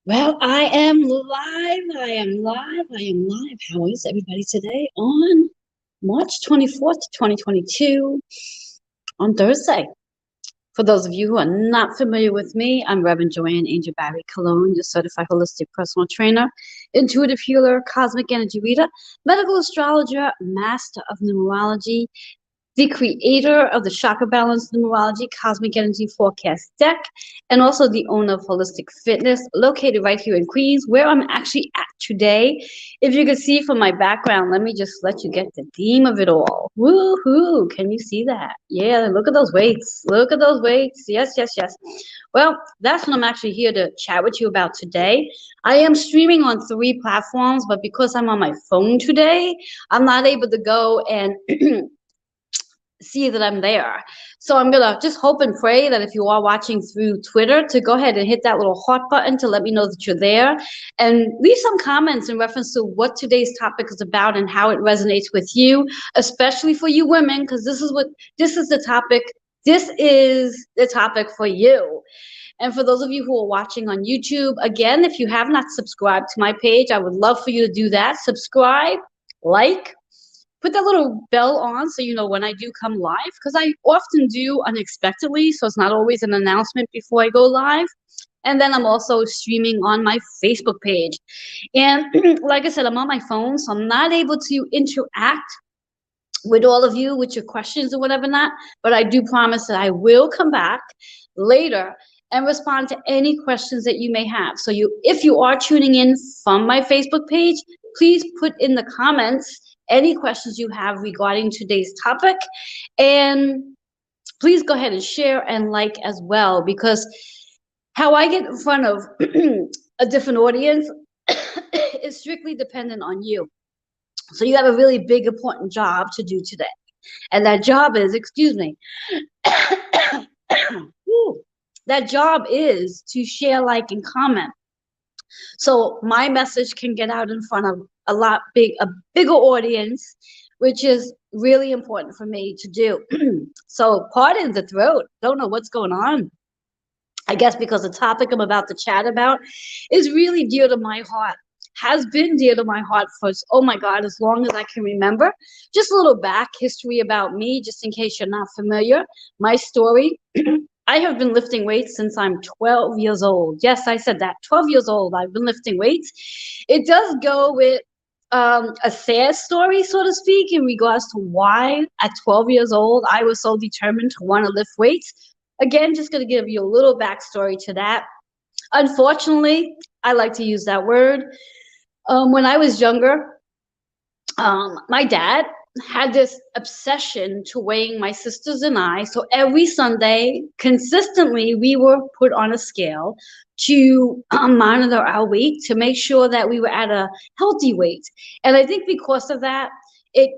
Well, I am live. I am live. I am live. How is everybody today on March 24th, 2022, on Thursday? For those of you who are not familiar with me, I'm Reverend Joanne Angel Barry Cologne, your certified holistic personal trainer, intuitive healer, cosmic energy reader, medical astrologer, master of numerology, the creator of the Chakra Balance Numerology Cosmic Energy Forecast deck, and also the owner of Holistic Fitness, located right here in Queens, where I'm actually at today. If you can see from my background, let me just let you get the theme of it all. Woohoo! Can you see that? Yeah, look at those weights. Look at those weights. Yes, yes, yes. Well, that's what I'm actually here to chat with you about today. I am streaming on 3 platforms, but because I'm on my phone today, I'm not able to go and see that I'm there. So I'm gonna just hope and pray that if you are watching through Twitter, to go ahead and hit that little heart button to let me know that you're there, and leave some comments in reference to what today's topic is about and how it resonates with you, especially for you women, because this is the topic. This is the topic for you. And for those of you who are watching on YouTube, again, if you have not subscribed to my page, I would love for you to do that. Subscribe, like, put that little bell on so you know when I do come live, because I often do unexpectedly, so it's not always an announcement before I go live. And then I'm also streaming on my Facebook page. And like I said, I'm on my phone, so I'm not able to interact with all of you with your questions or whatever not, but I do promise that I will come back later and respond to any questions that you may have. So if you are tuning in from my Facebook page, please put in the comments any questions you have regarding today's topic, and please go ahead and share and like as well, because how I get in front of a different audience is strictly dependent on you. So you have a really big, important job to do today. And that job is, excuse me, that job is to share, like, and comment. So my message can get out in front of a bigger audience, which is really important for me to do. So pardon the throat. Don't know what's going on. I guess because the topic I'm about to chat about is really dear to my heart, has been dear to my heart for, oh my God, as long as I can remember. Just a little back history about me, just in case you're not familiar. My story. I have been lifting weights since I'm 12 years old. Yes, I said that. 12 years old, I've been lifting weights. It does go with a sad story, so to speak, in regards to why at 12 years old I was so determined to want to lift weights. Again, just going to give you a little backstory to that. Unfortunately, I like to use that word. When I was younger, my dad had this obsession to weighing my sisters and I. So every Sunday, consistently, we were put on a scale to monitor our weight to make sure that we were at a healthy weight. And I think because of that, it,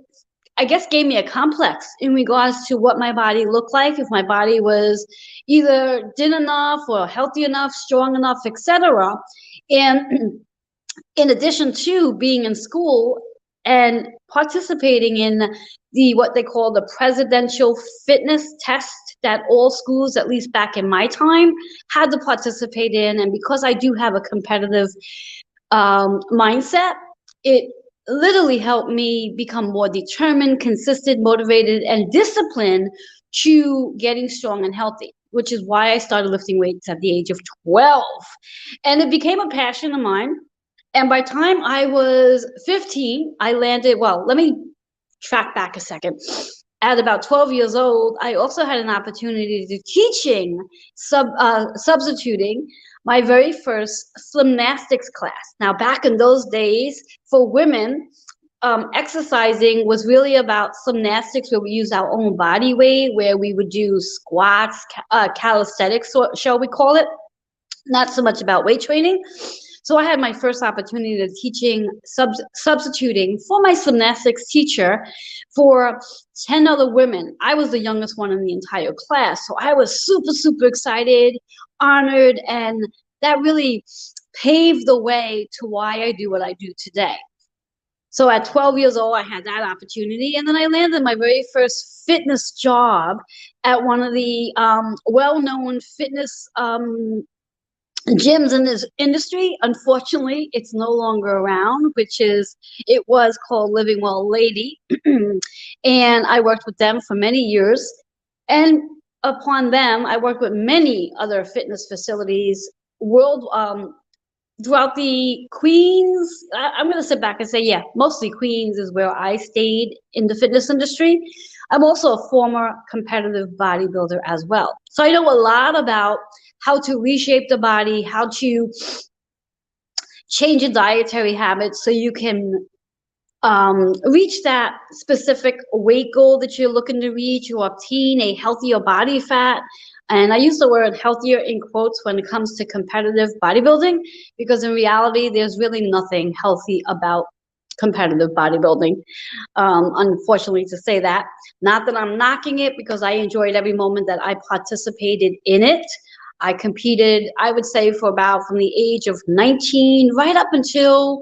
I guess, gave me a complex in regards to what my body looked like, if my body was either thin enough or healthy enough, strong enough, etc. And in addition to being in school and participating in the what they call the presidential fitness test that all schools, at least back in my time, had to participate in, and because I do have a competitive mindset, it literally helped me become more determined, consistent, motivated, and disciplined to getting strong and healthy, which is why I started lifting weights at the age of 12. And it became a passion of mine. And by the time I was 15, I landed, well, let me track back a second. At about 12 years old, I also had an opportunity to teaching, substituting my very first gymnastics class. Now, back in those days, for women, exercising was really about gymnastics, where we use our own body weight, where we would do squats, calisthenics, shall we call it, not so much about weight training. So I had my first opportunity to teaching, substituting for my gymnastics teacher for 10 other women. I was the youngest one in the entire class. So I was super, super excited, honored, and that really paved the way to why I do what I do today. So at 12 years old, I had that opportunity. And then I landed my very first fitness job at one of the well-known fitness gyms in this industry. Unfortunately, it's no longer around, it was called Living Well Lady. And I worked with them for many years. And upon them, I worked with many other fitness facilities world throughout the Queens. I'm going to sit back and say, yeah, mostly Queens is where I stayed in the fitness industry. I'm also a former competitive bodybuilder as well. So I know a lot about how to reshape the body, how to change your dietary habits so you can reach that specific weight goal that you're looking to reach, or obtain a healthier body fat. And I use the word healthier in quotes when it comes to competitive bodybuilding, because in reality, there's really nothing healthy about competitive bodybuilding. Unfortunately, to say that. Not that I'm knocking it, because I enjoyed every moment that I participated in it. I competed, I would say, for about from the age of 19 right up until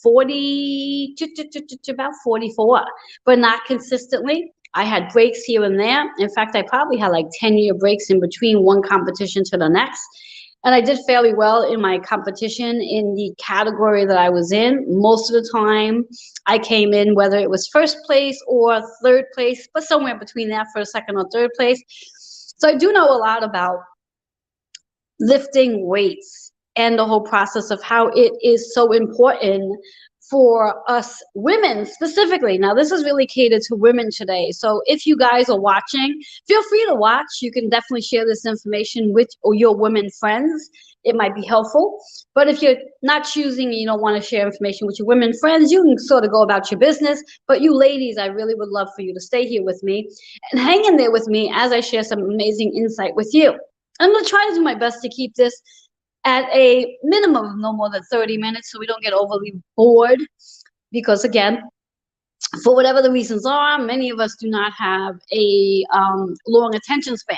40 to about 44, but not consistently. I had breaks here and there. In fact, I probably had like 10-year breaks in between one competition to the next. And I did fairly well in my competition in the category that I was in. Most of the time, I came in, whether it was first place or third place, but somewhere between that, first, second, or third place. So I do know a lot about lifting weights and the whole process of how it is so important for us women specifically. Now, this is really catered to women today. So if you guys are watching, feel free to watch. You can definitely share this information with your women friends. It might be helpful. But if you're not choosing and you don't want to share information with your women friends, you can sort of go about your business. But you ladies, I really would love for you to stay here with me and hang in there with me as I share some amazing insight with you. I'm going to try to do my best to keep this at a minimum of no more than 30 minutes so we don't get overly bored, because again, for whatever the reasons are, many of us do not have a long attention span.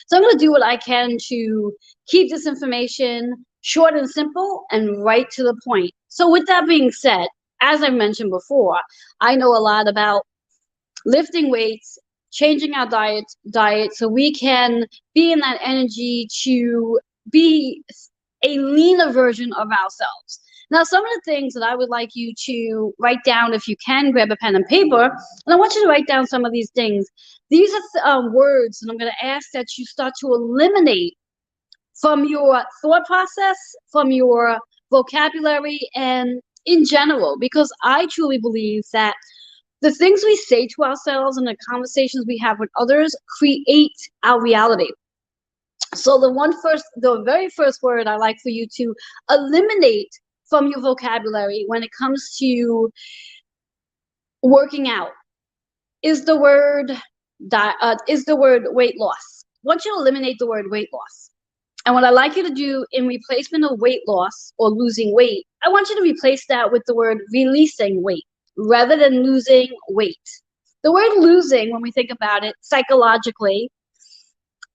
So I'm going to do what I can to keep this information short and simple and right to the point. So with that being said, as I mentioned before, I know a lot about lifting weights, changing our diet so we can be in that energy to be a leaner version of ourselves. Now, some of the things that I would like you to write down, if you can, grab a pen and paper, and I want you to write down some of these things. These are words, and I'm going to ask that you start to eliminate from your thought process, from your vocabulary, and in general, because I truly believe that the things we say to ourselves and the conversations we have with others create our reality. So the very first word I like for you to eliminate from your vocabulary when it comes to working out is the word weight loss. I want you to eliminate the word weight loss. And what I like you to do in replacement of weight loss or losing weight, I want you to replace that with the word releasing weight rather than losing weight. The word losing, when we think about it psychologically,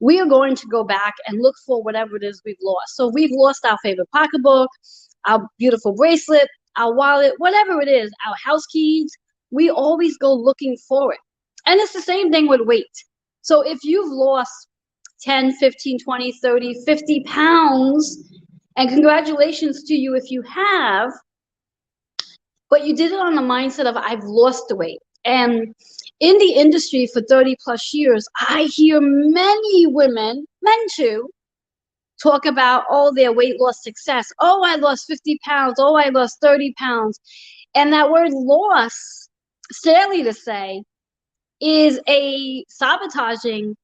we are going to go back and look for whatever it is we've lost. So we've lost our favorite pocketbook, our beautiful bracelet, our wallet, whatever it is, our house keys, we always go looking for it. And it's the same thing with weight. So if you've lost 10, 15, 20, 30, 50 pounds, and congratulations to you if you have, but you did it on the mindset of I've lost the weight. And in the industry for 30 plus years, I hear many women, men too, talk about, oh, their weight loss success. Oh, I lost 50 pounds. Oh, I lost 30 pounds. And that word loss, sadly to say, is a sabotaging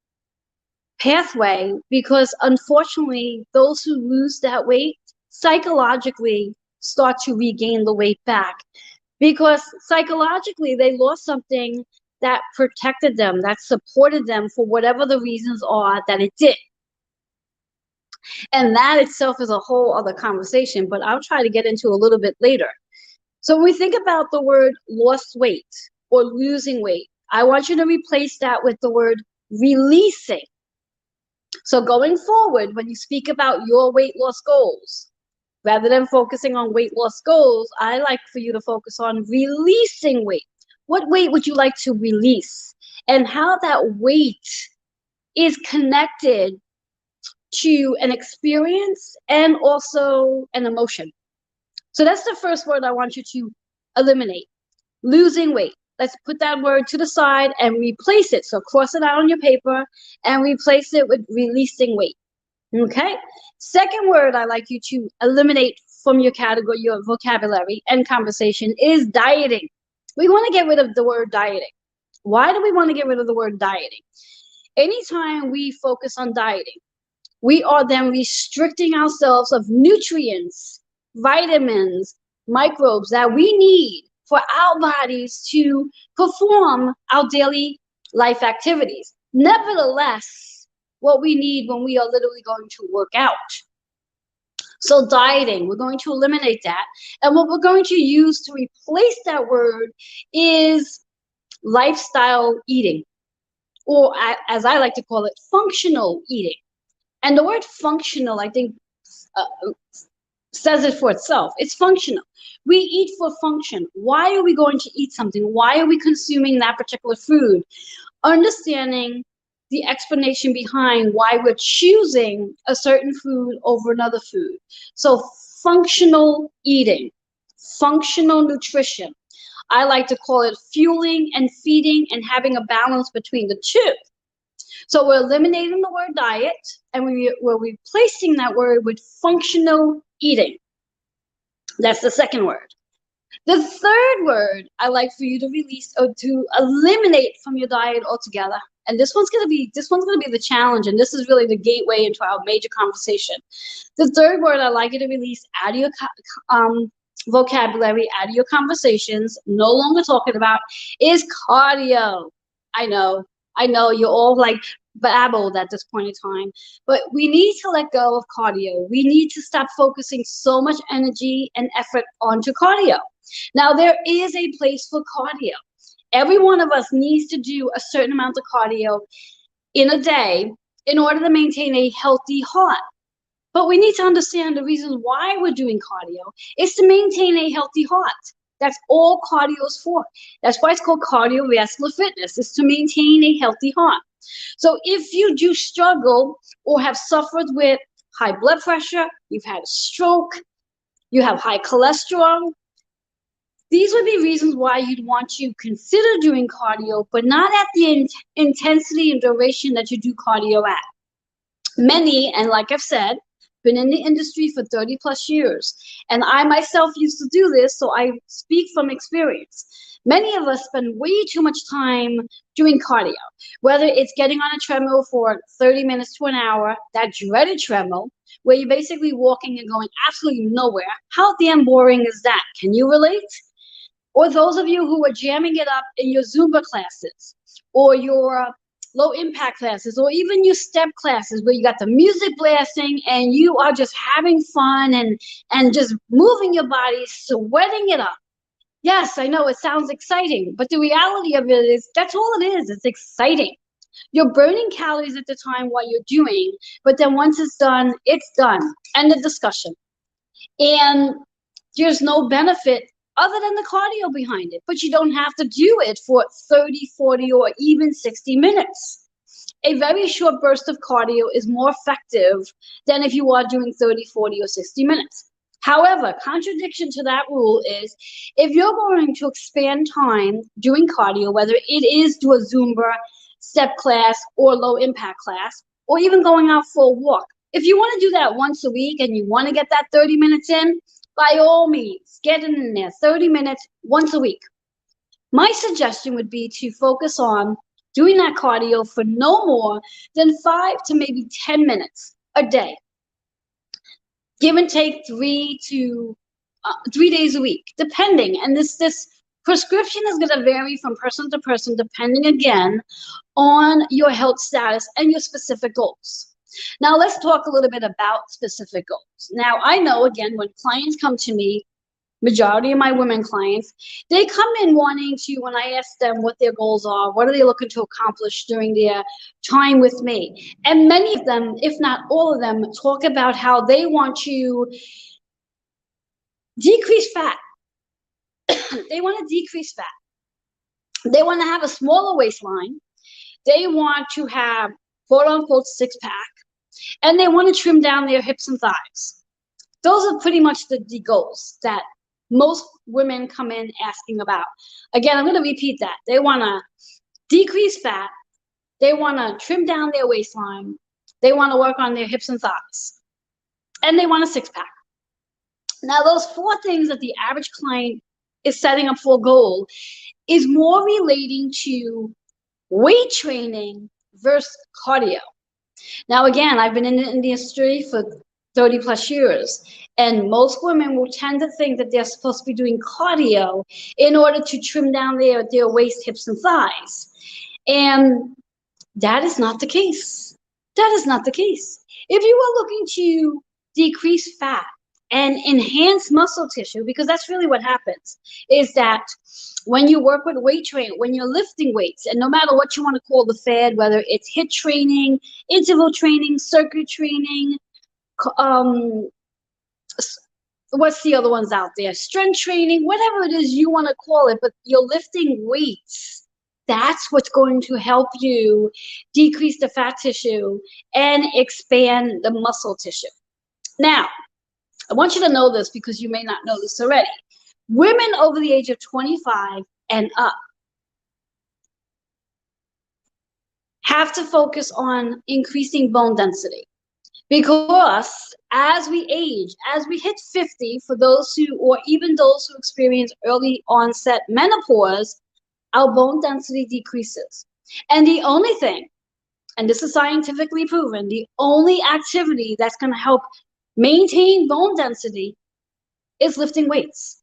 pathway, because unfortunately, those who lose that weight psychologically start to regain the weight back, because psychologically they lost something that protected them, that supported them for whatever the reasons are that it did. And that itself is a whole other conversation, but I'll try to get into a little bit later. So when we think about the word lost weight or losing weight, I want you to replace that with the word releasing. So going forward, when you speak about your weight loss goals, rather than focusing on weight loss goals, I like for you to focus on releasing weight. What weight would you like to release? And how that weight is connected to an experience and also an emotion. So that's the first word I want you to eliminate. Losing weight. Let's put that word to the side and replace it. So cross it out on your paper and replace it with releasing weight. Okay? Second word I like you to eliminate from your category, your vocabulary and conversation is dieting. We want to get rid of the word dieting. Why do we want to get rid of the word dieting? Anytime we focus on dieting, we are then restricting ourselves of nutrients, vitamins, microbes that we need for our bodies to perform our daily life activities. Nevertheless, what we need when we are literally going to work out. So dieting, we're going to eliminate that. And what we're going to use to replace that word is lifestyle eating, or as I like to call it, functional eating. And the word functional, I think, says it for itself. It's functional. We eat for function. Why are we going to eat something? Why are we consuming that particular food? Understanding the explanation behind why we're choosing a certain food over another food. So functional eating, functional nutrition. I like to call it fueling and feeding and having a balance between the two. So we're eliminating the word diet and we're replacing that word with functional eating. That's the second word. The third word I like for you to release or to eliminate from your diet altogether, and this one's gonna be the challenge, and this is really the gateway into our major conversation. The third word I like you to release out of your vocabulary, out of your conversations, no longer talking about, is cardio. I know you're all like babbled at this point in time, but we need to let go of cardio. We need to stop focusing so much energy and effort onto cardio. Now, there is a place for cardio. Every one of us needs to do a certain amount of cardio in a day in order to maintain a healthy heart. But we need to understand the reasons why we're doing cardio is to maintain a healthy heart. That's all cardio is for. That's why it's called cardiovascular fitness, is to maintain a healthy heart. So if you do struggle or have suffered with high blood pressure, you've had a stroke, you have high cholesterol, these would be reasons why you'd want to consider doing cardio, but not at the intensity and duration that you do cardio at. Many, and like I've said, been in the industry for 30 plus years. And I myself used to do this, so I speak from experience. Many of us spend way too much time doing cardio, whether it's getting on a treadmill for 30 minutes to an hour, that dreaded treadmill, where you're basically walking and going absolutely nowhere. How damn boring is that? Can you relate? Or those of you who are jamming it up in your Zumba classes, or your low impact classes, or even your step classes where you got the music blasting and you are just having fun and just moving your body, sweating it up. Yes, I know it sounds exciting, but the reality of it is that's all it is. It's exciting. You're burning calories at the time while you're doing, but then once it's done, it's done. End of discussion. And there's no benefit other than the cardio behind it, but you don't have to do it for 30, 40, or even 60 minutes. A very short burst of cardio is more effective than if you are doing 30, 40, or 60 minutes. However, contradiction to that rule is if you're going to expand time doing cardio, whether it is do a Zumba, step class, or low impact class, or even going out for a walk, if you want to do that once a week and you want to get that 30 minutes in, by all means, get in there 30 minutes once a week. My suggestion would be to focus on doing that cardio for no more than 5 to maybe 10 minutes a day. Give and take 3 days a week, depending. And this prescription is going to vary from person to person, depending again on your health status and your specific goals. Now, let's talk a little bit about specific goals. Now, I know, again, when clients come to me, majority of my women clients, they come in wanting to, when I ask them what their goals are, what are they looking to accomplish during their time with me? And many of them, if not all of them, talk about how they want to decrease fat. They want to decrease fat. They want to have a smaller waistline. They want to have quote unquote six pack. and they want to trim down their hips and thighs. Those are pretty much the goals that most women come in asking about. Again, I'm going to repeat that. They want to decrease fat. They want to trim down their waistline. They want to work on their hips and thighs. And they want a six-pack. Now, those four things that the average client is setting up for a goal is more relating to weight training versus cardio. Now, again, I've been in the industry for 30 plus years, and most women will tend to think that they're supposed to be doing cardio in order to trim down their waist, hips, and thighs. And that is not the case. That is not the case. If you are looking to decrease fat and enhance muscle tissue, because that's really what happens, is that when you work with weight training, when you're lifting weights, and no matter what you want to call the fad, whether it's HIIT training, interval training, circuit training, what's the other ones out there? Strength training, whatever it is you want to call it, but you're lifting weights. That's what's going to help you decrease the fat tissue and expand the muscle tissue. Now, I want you to know this because you may not know this already. Women over the age of 25 and up have to focus on increasing bone density, because as we age, as we hit 50, for those who, or even those who experience early onset menopause, our bone density decreases. And the only thing, and this is scientifically proven, the only activity that's going to help maintain bone density is lifting weights.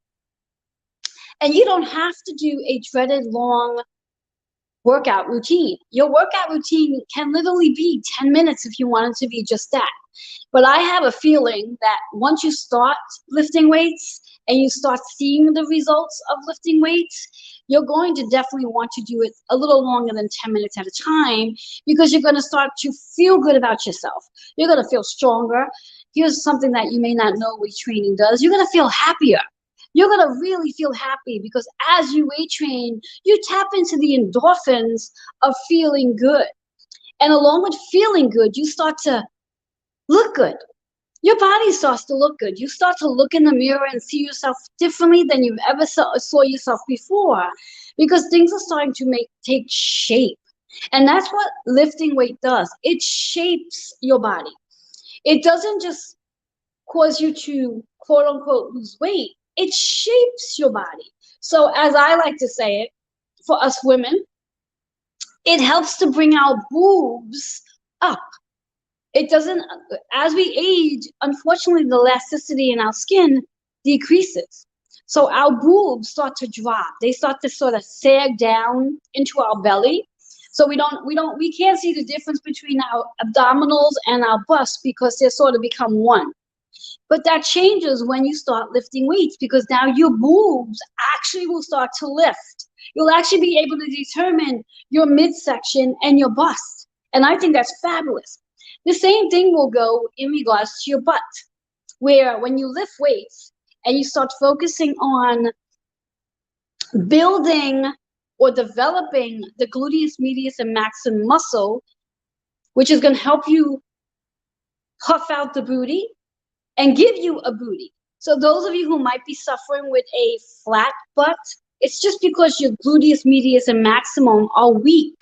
And you don't have to do a dreaded long workout routine. Your workout routine can literally be 10 minutes if you want it to be just that. But I have a feeling that once you start lifting weights and you start seeing the results of lifting weights, you're going to definitely want to do it a little longer than 10 minutes at a time, because you're going to start to feel good about yourself. You're going to feel stronger. Here's something that you may not know weight training does. You're going to feel happier. You're going to really feel happy, because as you weight train, you tap into the endorphins of feeling good. And along with feeling good, you start to look good. Your body starts to look good. You start to look in the mirror and see yourself differently than you've ever saw yourself before, because things are starting to take shape. And that's what lifting weight does. It shapes your body. It doesn't just cause you to, quote unquote, lose weight. It shapes your body. So as I like to say it, for us women, it helps to bring our boobs up. It doesn't, as we age, unfortunately, the elasticity in our skin decreases. So our boobs start to drop. They start to sort of sag down into our belly. So we can't see the difference between our abdominals and our bust, because they sort of become one. But that changes when you start lifting weights, because now your boobs actually will start to lift. You'll actually be able to determine your midsection and your bust. And I think that's fabulous. The same thing will go in regards to your butt, where when you lift weights and you start focusing on building or developing the gluteus medius and maximum muscle, which is going to help you puff out the booty and give you a booty. So those of you who might be suffering with a flat butt, it's just because your gluteus medius and maximum are weak.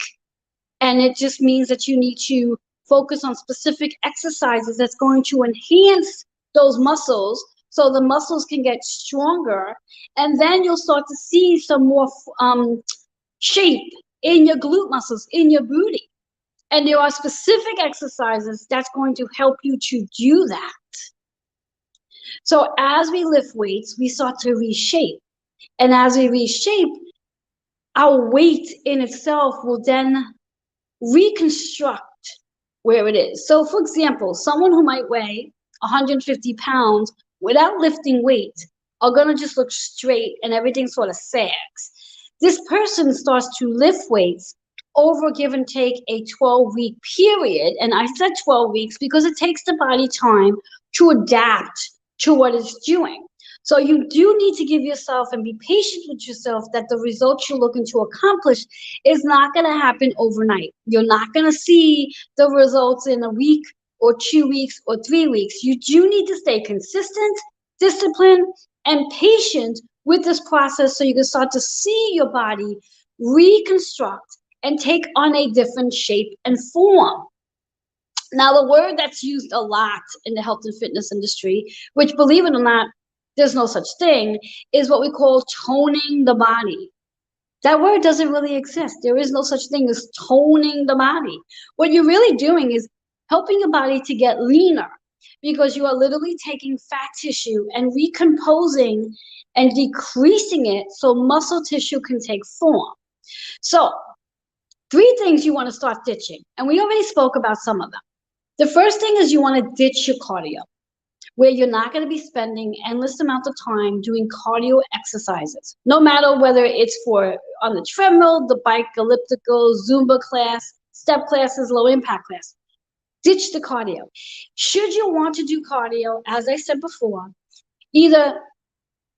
And it just means that you need to focus on specific exercises that's going to enhance those muscles, so the muscles can get stronger. And then you'll start to see some more shape in your glute muscles, in your booty. And there are specific exercises that's going to help you to do that. So as we lift weights, we start to reshape. And as we reshape, our weight in itself will then reconstruct where it is. So for example, someone who might weigh 150 pounds without lifting weight are going to just look straight and everything sort of sags. This person starts to lift weights over, give and take, a 12-week period. And I said 12 weeks because it takes the body time to adapt to what it's doing. So you do need to give yourself and be patient with yourself that the results you're looking to accomplish is not going to happen overnight. You're not going to see the results in a week or 2 weeks or 3 weeks. You do need to stay consistent, disciplined, and patient with this process so you can start to see your body reconstruct and take on a different shape and form. Now, the word that's used a lot in the health and fitness industry, which, believe it or not, there's no such thing, is what we call toning the body. That word doesn't really exist. There is no such thing as toning the body. What you're really doing is helping your body to get leaner, because you are literally taking fat tissue and recomposing and decreasing it so muscle tissue can take form. So, 3 things you want to start ditching, and we already spoke about some of them. The first thing is you want to ditch your cardio, where you're not going to be spending endless amounts of time doing cardio exercises, no matter whether it's for on the treadmill, the bike, elliptical, Zumba class, step classes, low impact class. Ditch the cardio. Should you want to do cardio, as I said before, either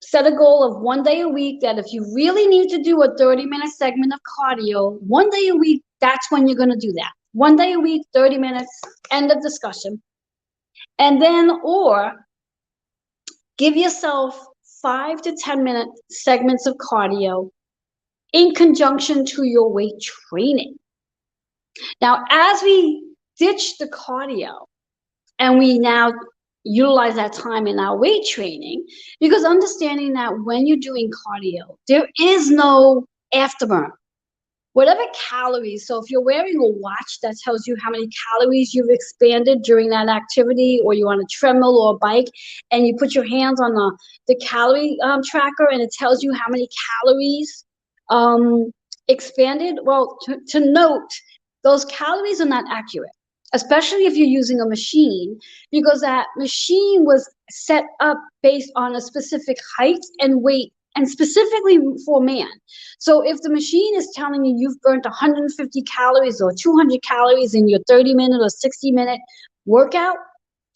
set a goal of 1 day a week, that if you really need to do a 30-minute segment of cardio, 1 day a week, that's when you're going to do that. 1 day a week, 30 minutes, end of discussion. And then, or give yourself 5 to 10-minute segments of cardio in conjunction to your weight training. Now, as we ditch the cardio and we now utilize that time in our weight training, because understanding that when you're doing cardio, there is no afterburn. Whatever calories, so if you're wearing a watch that tells you how many calories you've expanded during that activity, or you're on a treadmill or a bike, and you put your hands on the calorie tracker and it tells you how many calories expanded, well, to note, those calories are not accurate, especially if you're using a machine, because that machine was set up based on a specific height and weight, and specifically for man. So if the machine is telling you you've burnt 150 calories or 200 calories in your 30-minute or 60-minute workout,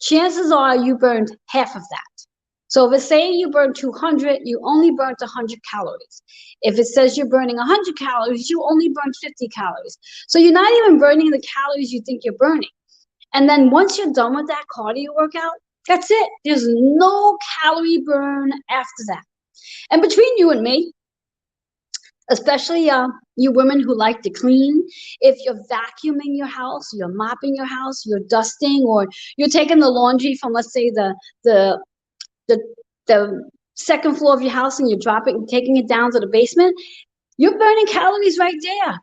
chances are you burned half of that. So if it's saying you burned 200, you only burnt 100 calories. If it says you're burning 100 calories, you only burned 50 calories. So you're not even burning the calories you think you're burning. And then once you're done with that cardio workout, that's it. There's no calorie burn after that. And between you and me, especially you women who like to clean, if you're vacuuming your house, you're mopping your house, you're dusting, or you're taking the laundry from, let's say, the second floor of your house, and you're taking it down to the basement, you're burning calories right there.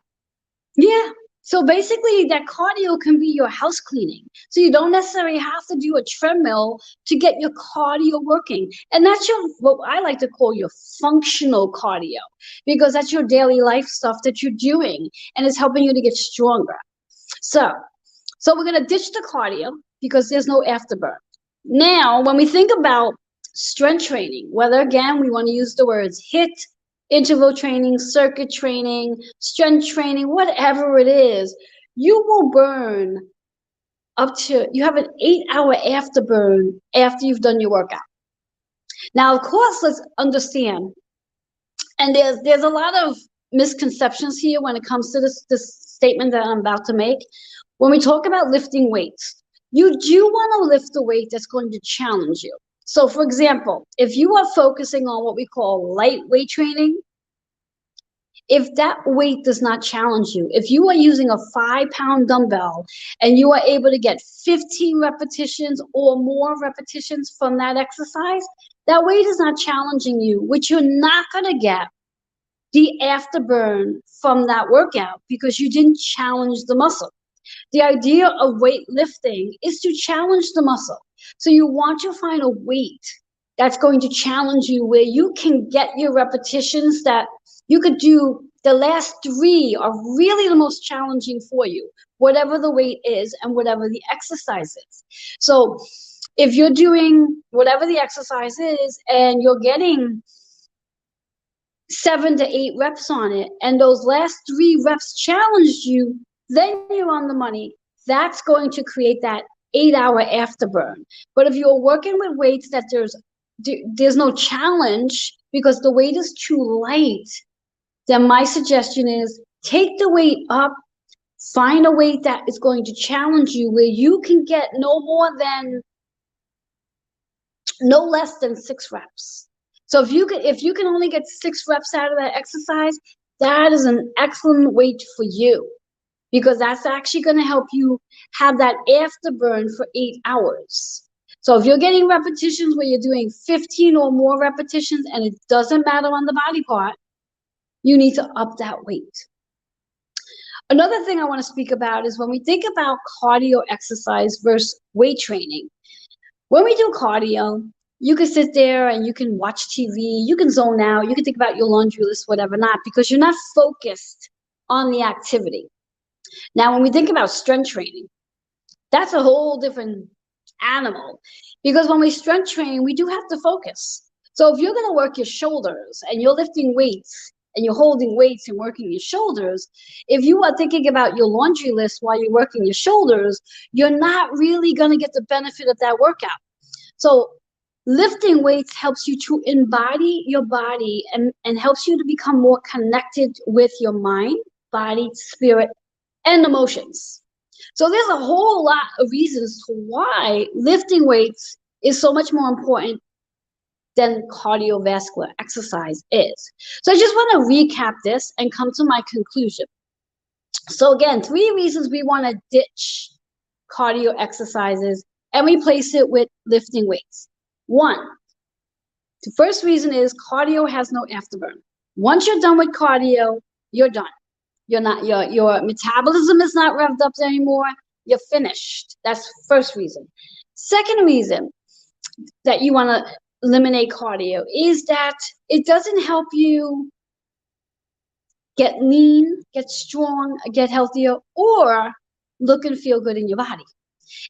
Yeah. So basically, that cardio can be your house cleaning. So you don't necessarily have to do a treadmill to get your cardio working. And that's what I like to call your functional cardio, because that's your daily life stuff that you're doing, and it's helping you to get stronger. So we're going to ditch the cardio because there's no afterburn. Now, when we think about strength training, whether, again, we want to use the words HIIT, interval training, circuit training, strength training, whatever it is, you will burn you have an 8-hour afterburn after you've done your workout. Now, of course, let's understand, and there's a lot of misconceptions here when it comes to this statement that I'm about to make. When we talk about lifting weights, you do want to lift a weight that's going to challenge you. So, for example, if you are focusing on what we call light weight training, if that weight does not challenge you, if you are using a 5-pound dumbbell and you are able to get 15 repetitions or more repetitions from that exercise, that weight is not challenging you, which you're not going to get the afterburn from that workout because you didn't challenge the muscle. The idea of weightlifting is to challenge the muscle. So you want to find a weight that's going to challenge you, where you can get your repetitions that you could do. The last 3 are really the most challenging for you, whatever the weight is and whatever the exercise is. So if you're doing whatever the exercise is and you're getting 7 to 8 reps on it, and those last 3 reps challenged you, then you're on the money. That's going to create that 8-hour afterburn. But if you're working with weights that there's no challenge because the weight is too light, then my suggestion is take the weight up Find a weight that is going to challenge you where you can get no less than 6 reps. So if you can only get 6 reps out of that exercise, that is an excellent weight for you, because that's actually going to help you have that afterburn for 8 hours. So if you're getting repetitions where you're doing 15 or more repetitions and it doesn't matter on the body part, you need to up that weight. Another thing I want to speak about is when we think about cardio exercise versus weight training. When we do cardio, you can sit there and you can watch TV, you can zone out, you can think about your laundry list, whatever not, because you're not focused on the activity. Now, when we think about strength training, that's a whole different animal, because when we strength train, we do have to focus. So if you're going to work your shoulders and you're lifting weights and you're holding weights and working your shoulders, if you are thinking about your laundry list while you're working your shoulders, you're not really going to get the benefit of that workout. So lifting weights helps you to embody your body and helps you to become more connected with your mind, body, spirit, and emotions. So there's a whole lot of reasons to why lifting weights is so much more important than cardiovascular exercise is. So I just want to recap this and come to my conclusion. So again, 3 reasons we want to ditch cardio exercises and replace it with lifting weights. 1, the first reason is cardio has no afterburn. Once you're done with cardio, you're done. You're not, your metabolism is not revved up anymore. You're finished. That's first reason. Second reason that you want to eliminate cardio is that it doesn't help you get lean, get strong, get healthier, or look and feel good in your body.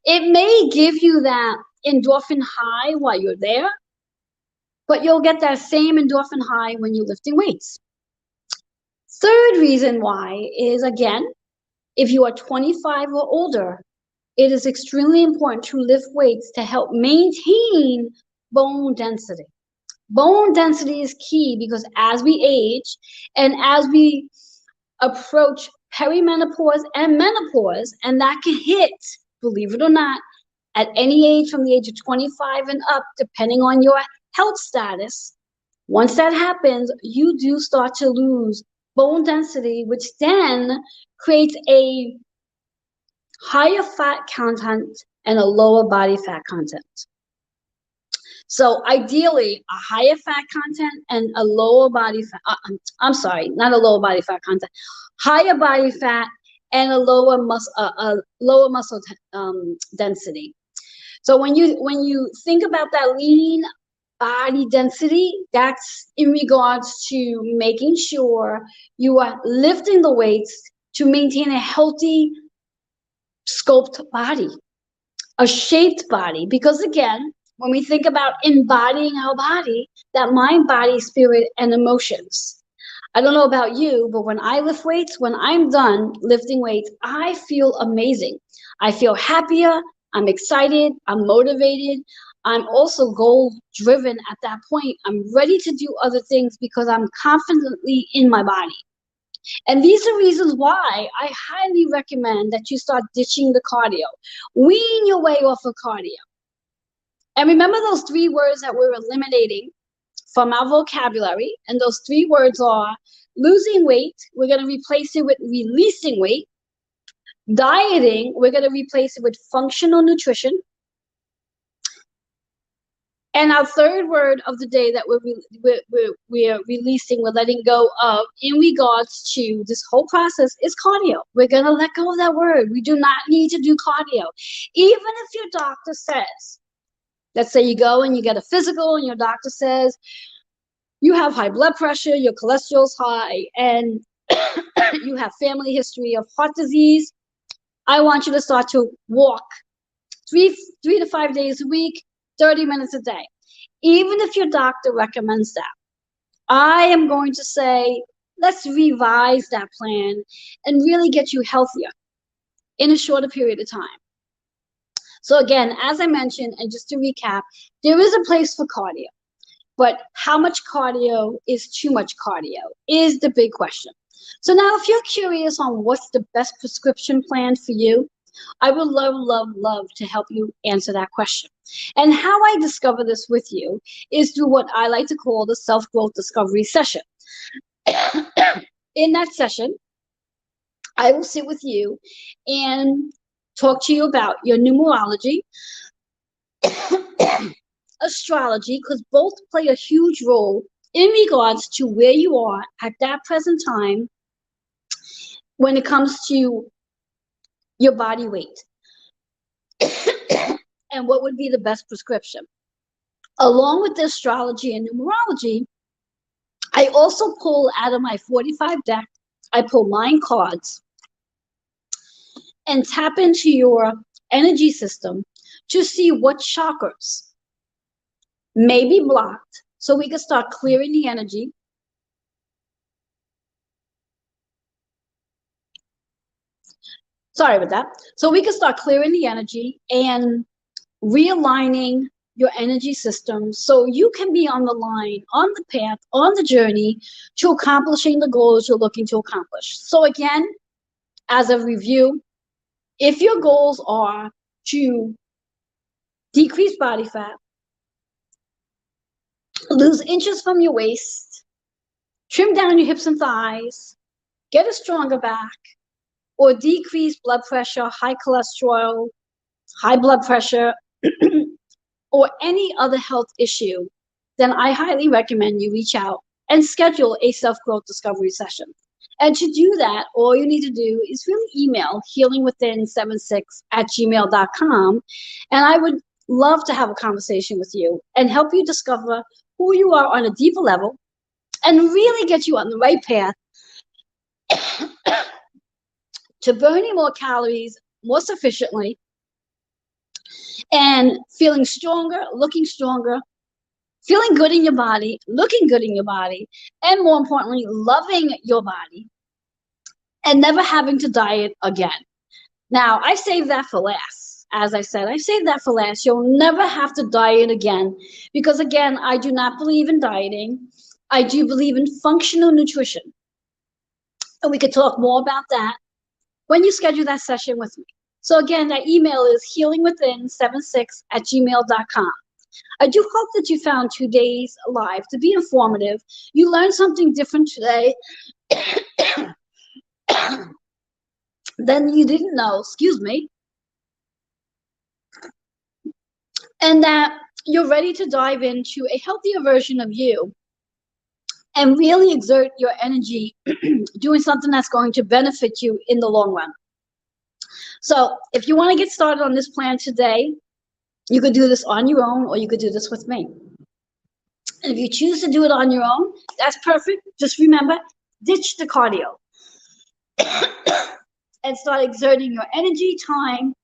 It may give you that endorphin high while you're there, but you'll get that same endorphin high when you're lifting weights. Third reason why is, again, if you are 25 or older, it is extremely important to lift weights to help maintain bone density. Bone density is key because as we age and as we approach perimenopause and menopause, and that can hit, believe it or not, at any age from the age of 25 and up, depending on your health status. Once that happens, you do start to lose bone density, which then creates a higher fat content and a lower body fat content. So ideally, a higher fat content and a lower body fat, I'm sorry, not a lower body fat content, higher body fat and a lower muscle density. So when you think about that lean body density, that's in regards to making sure you are lifting the weights to maintain a healthy sculpt body, a shaped body. Because again, when we think about embodying our body, that mind, body, spirit, and emotions. I don't know about you, but when I lift weights, when I'm done lifting weights, I feel amazing. I feel happier. I'm excited. I'm motivated. I'm also goal driven at that point. I'm ready to do other things because I'm confidently in my body. And these are reasons why I highly recommend that you start ditching the cardio. Wean your way off of cardio. And remember those 3 words that we're eliminating from our vocabulary. And those 3 words are losing weight. We're going to replace it with releasing weight. Dieting, we're going to replace it with functional nutrition. And our third word of the day that we're releasing, we're letting go of in regards to this whole process is cardio. We're going to let go of that word. We do not need to do cardio. Even if your doctor says, let's say you go and you get a physical and your doctor says you have high blood pressure, your cholesterol's high, and you have family history of heart disease, I want you to start to walk 3 to 5 days a week, 30 minutes a day. Even if your doctor recommends that, I am going to say, let's revise that plan and really get you healthier in a shorter period of time. So again, as I mentioned, and just to recap, there is a place for cardio, but how much cardio is too much cardio is the big question. So now if you're curious on what's the best prescription plan for you, I would love, love, love to help you answer that question. And how I discover this with you is through what I like to call the self-growth discovery session. In that session, I will sit with you and talk to you about your numerology, astrology, because both play a huge role in regards to where you are at that present time when it comes to your body weight and what would be the best prescription. Along with the astrology and numerology, I also pull out of my 45 deck, I pull 9 cards and tap into your energy system to see what chakras may be blocked so we can start clearing the energy. Sorry about that. So we can start clearing the energy and realigning your energy system so you can be on the line, on the path, on the journey to accomplishing the goals you're looking to accomplish. So again, as a review, if your goals are to decrease body fat, lose inches from your waist, trim down your hips and thighs, get a stronger back, or decrease blood pressure, high cholesterol, high blood pressure, or any other health issue, then I highly recommend you reach out and schedule a self-growth discovery session. And to do that, all you need to do is really email healingwithin76@gmail.com. And I would love to have a conversation with you and help you discover who you are on a deeper level and really get you on the right path to burning more calories more sufficiently and feeling stronger, looking stronger, feeling good in your body, looking good in your body, and more importantly, loving your body and never having to diet again. Now, I saved that for last. As I said, I saved that for last. You'll never have to diet again because, again, I do not believe in dieting. I do believe in functional nutrition. And we could talk more about that when you schedule that session with me. So again, that email is healingwithin76@gmail.com. I do hope that you found today's live to be informative. You learned something different today than you didn't know, excuse me, and that you're ready to dive into a healthier version of you and really exert your energy doing something that's going to benefit you in the long run. So if you want to get started on this plan today, you could do this on your own or you could do this with me. And if you choose to do it on your own, that's perfect. Just remember, ditch the cardio and start exerting your energy, time,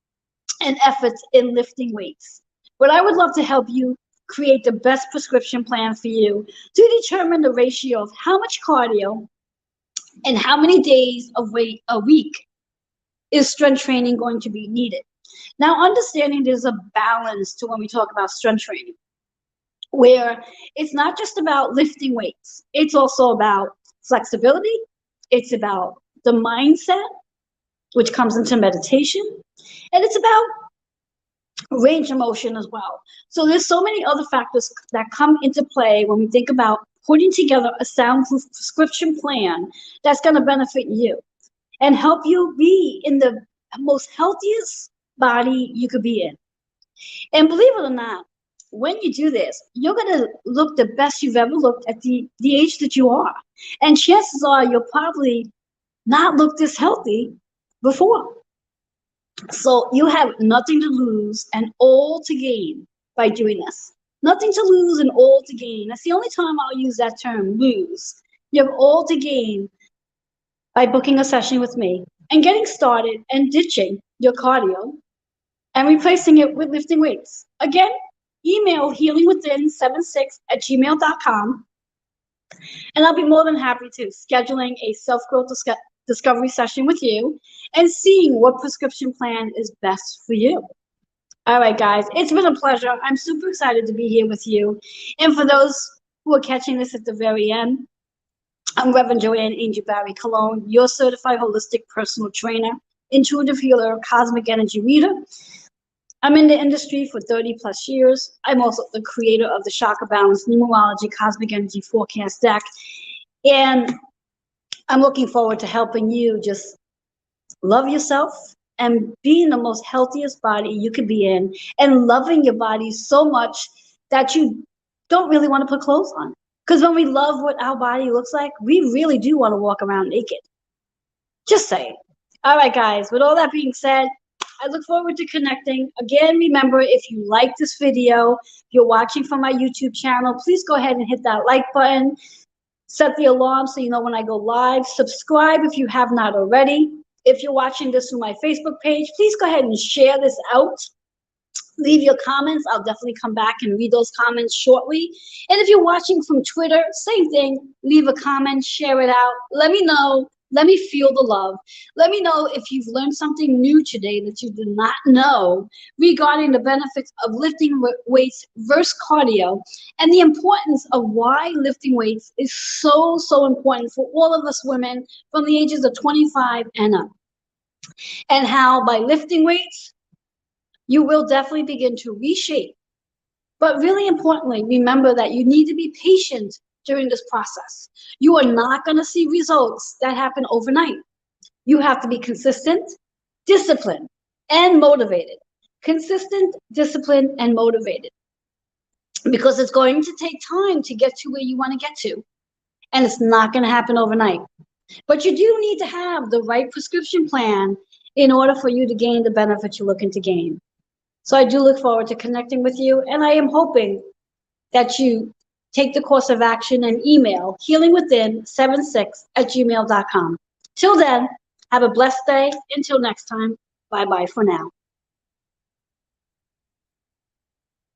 and efforts in lifting weights. But I would love to help you create the best prescription plan for you to determine the ratio of how much cardio and how many days of weight a week is strength training going to be needed. Now, understanding there's a balance to when we talk about strength training, where it's not just about lifting weights. It's also about flexibility. It's about the mindset, which comes into meditation. And it's about range of motion as well. So there's so many other factors that come into play when we think about putting together a soundproof prescription plan that's going to benefit you and help you be in the most healthiest body you could be in. And believe it or not, when you do this, you're going to look the best you've ever looked at the age that you are. And chances are you'll probably not look this healthy before. So you have nothing to lose and all to gain by doing this. Nothing to lose and all to gain. That's the only time I'll use that term, lose. You have all to gain by booking a session with me and getting started and ditching your cardio and replacing it with lifting weights. Again, email healingwithin76@gmail.com and I'll be more than happy to scheduling a self-growth discovery session with you and seeing what prescription plan is best for you. All right, guys, it's been a pleasure. I'm super excited to be here with you. And for those who are catching this at the very end, I'm Reverend Joanne Angel Barry Cologne, your certified holistic personal trainer, intuitive healer, cosmic energy reader. I'm in the industry for 30 plus years. I'm also the creator of the Chakra Balance Numerology Cosmic Energy Forecast deck. And I'm looking forward to helping you just love yourself and be in the most healthiest body you could be in, and loving your body so much that you don't really want to put clothes on. Because when we love what our body looks like, we really do want to walk around naked. Just saying. All right, guys, with all that being said, I look forward to connecting. Again, remember, if you like this video, if you're watching from my YouTube channel, please go ahead and hit that like button. Set the alarm so you know when I go live. Subscribe if you have not already. If you're watching this through my Facebook page, please go ahead and share this out. Leave your comments. I'll definitely come back and read those comments shortly. And if you're watching from Twitter, same thing. Leave a comment, share it out. Let me know. Let me feel the love. Let me know if you've learned something new today that you did not know regarding the benefits of lifting weights versus cardio, and the importance of why lifting weights is so, so important for all of us women from the ages of 25 and up. And how by lifting weights, you will definitely begin to reshape. But really importantly, remember that you need to be patient during this process. You are not going to see results that happen overnight. You have to be consistent, disciplined, and motivated. Consistent, disciplined, and motivated. Because it's going to take time to get to where you want to get to. And it's not going to happen overnight. But you do need to have the right prescription plan in order for you to gain the benefits you're looking to gain. So I do look forward to connecting with you, and I am hoping that you take the course of action and email healingwithin76@gmail.com. Till then, have a blessed day. Until next time, bye-bye for now.